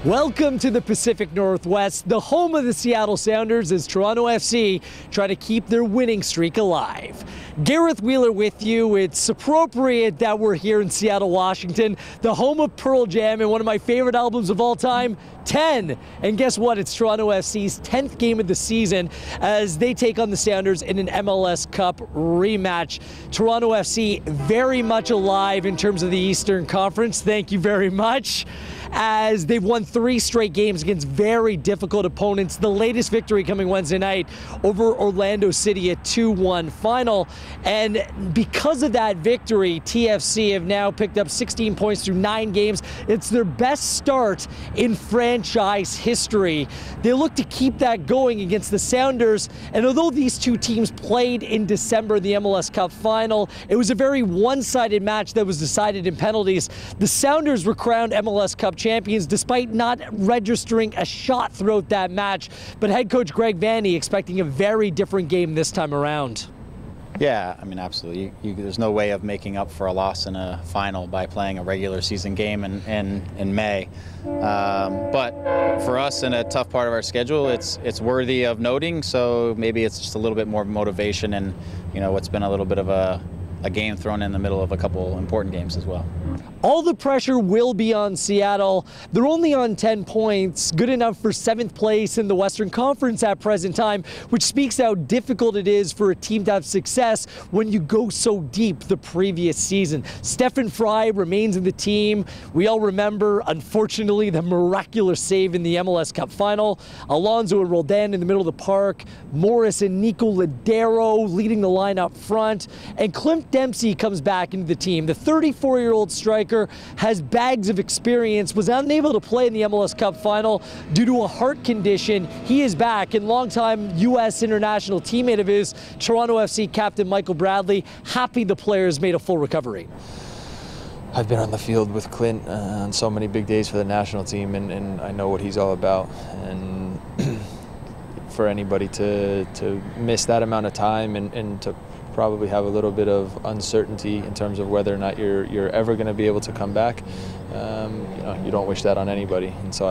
Welcome to the Pacific Northwest, the home of the Seattle Sounders, as Toronto FC try to keep their winning streak alive. Gareth Wheeler with you. It's appropriate that we're here in Seattle, Washington, the home of Pearl Jam and one of my favorite albums of all time, 10. And guess what? It's Toronto FC's 10th game of the season as they take on the Sounders in an MLS Cup rematch. Toronto FC very much alive in terms of the Eastern Conference. Thank you very much. As they've won 3 straight games against very difficult opponents. The latest victory coming Wednesday night over Orlando City, a 2-1 final. And because of that victory, TFC have now picked up 16 points through 9 games. It's their best start in franchise history. They look to keep that going against the Sounders. And although these two teams played in December, the MLS Cup final, it was a very one-sided match that was decided in penalties. The Sounders were crowned MLS Cup champions despite not registering a shot throughout that match. But head coach Greg Vanney expecting a very different game this time around. Yeah, I mean, absolutely. There's no way of making up for a loss in a final by playing a regular season game in May. But for us, in a tough part of our schedule, it's worthy of noting. So maybe it's just a little bit more motivation, and what's been a little bit of a game thrown in the middle of a couple important games as well. All the pressure will be on Seattle. They're only on 10 points, good enough for 7th place in the Western Conference at present time, which speaks how difficult it is for a team to have success when you go so deep the previous season. Stefan Frei remains in the team. We all remember, unfortunately, the miraculous save in the MLS Cup final. Alonso and Roldan in the middle of the park. Morris and Nico Lodeiro leading the line up front. And Clint Dempsey comes back into the team. The 34-year-old striker has bags of experience, was unable to play in the MLS Cup final due to a heart condition. He is back, and longtime U.S. international teammate of his, Toronto FC captain Michael Bradley, happy the players made a full recovery. I've been on the field with Clint on so many big days for the national team, and I know what he's all about. And for anybody to miss that amount of time and to probably have a little bit of uncertainty in terms of whether or not you're ever going to be able to come back. You don't wish that on anybody, and so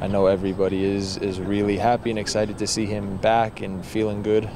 I know everybody is really happy and excited to see him back and feeling good.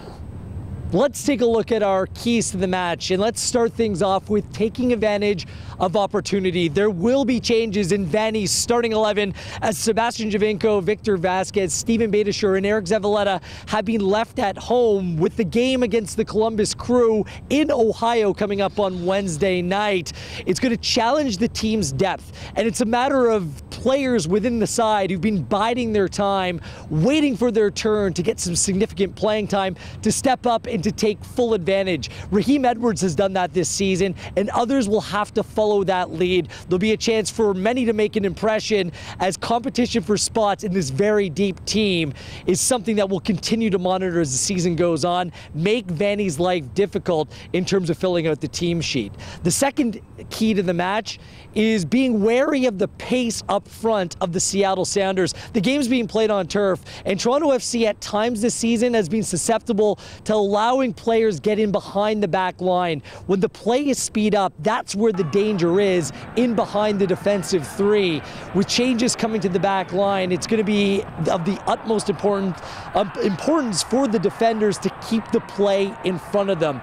Let's take a look at our keys to the match, and let's start things off with taking advantage of opportunity. There will be changes in Vanney's starting 11 as Sebastian Giovinco, Victor Vasquez, Steven Beitashour, and Eric Zavaleta have been left at home with the game against the Columbus Crew in Ohio coming up on Wednesday night. It's going to challenge the team's depth, and it's a matter of players within the side who've been biding their time, waiting for their turn to get some significant playing time to step up and to take full advantage. Raheem Edwards has done that this season, and others will have to follow that lead. There'll be a chance for many to make an impression, as competition for spots in this very deep team is something that we'll continue to monitor as the season goes on, make Vanney's life difficult in terms of filling out the team sheet. The second key to the match is being wary of the pace up front of the Seattle Sounders. The game's being played on turf, and Toronto FC at times this season has been susceptible to allowing players get in behind the back line. When the play is speed up, that's where the danger is, in behind the defensive 3. With changes coming to the back line, it's going to be of the utmost importance for the defenders to keep the play in front of them.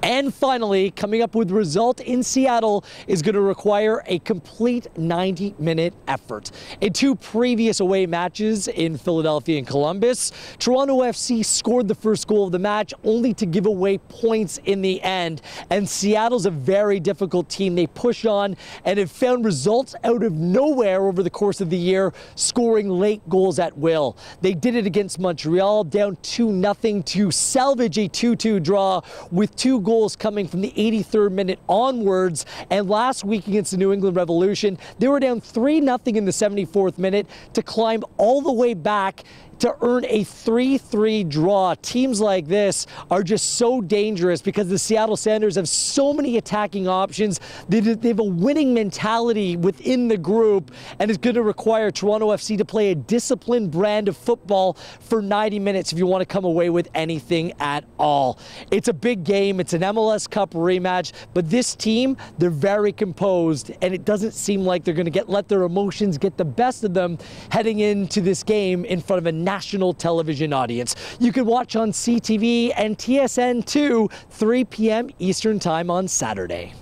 And finally, coming up with result in Seattle is going to require a complete 90-minute effort. In 2 previous away matches in Philadelphia and Columbus, Toronto FC scored the first goal of the match only to give away points in the end. And Seattle's a very difficult team. They push on and have found results out of nowhere over the course of the year, scoring late goals at will. They did it against Montreal, down 2-0 to salvage a 2-2 draw with 2 goals coming from the 83rd minute onwards. And last week against the New England Revolution, they were down 3-0 in the 74th minute to climb all the way back to earn a 3-3 draw. Teams like this are just so dangerous because the Seattle Sounders have so many attacking options. They have a winning mentality within the group, and it's going to require Toronto FC to play a disciplined brand of football for 90 minutes if you want to come away with anything at all. It's a big game. It's an MLS Cup rematch, but this team, they're very composed, and it doesn't seem like they're going to let their emotions get the best of them heading into this game in front of a national television audience. You can watch on CTV and TSN2, 3 p.m. Eastern Time on Saturday.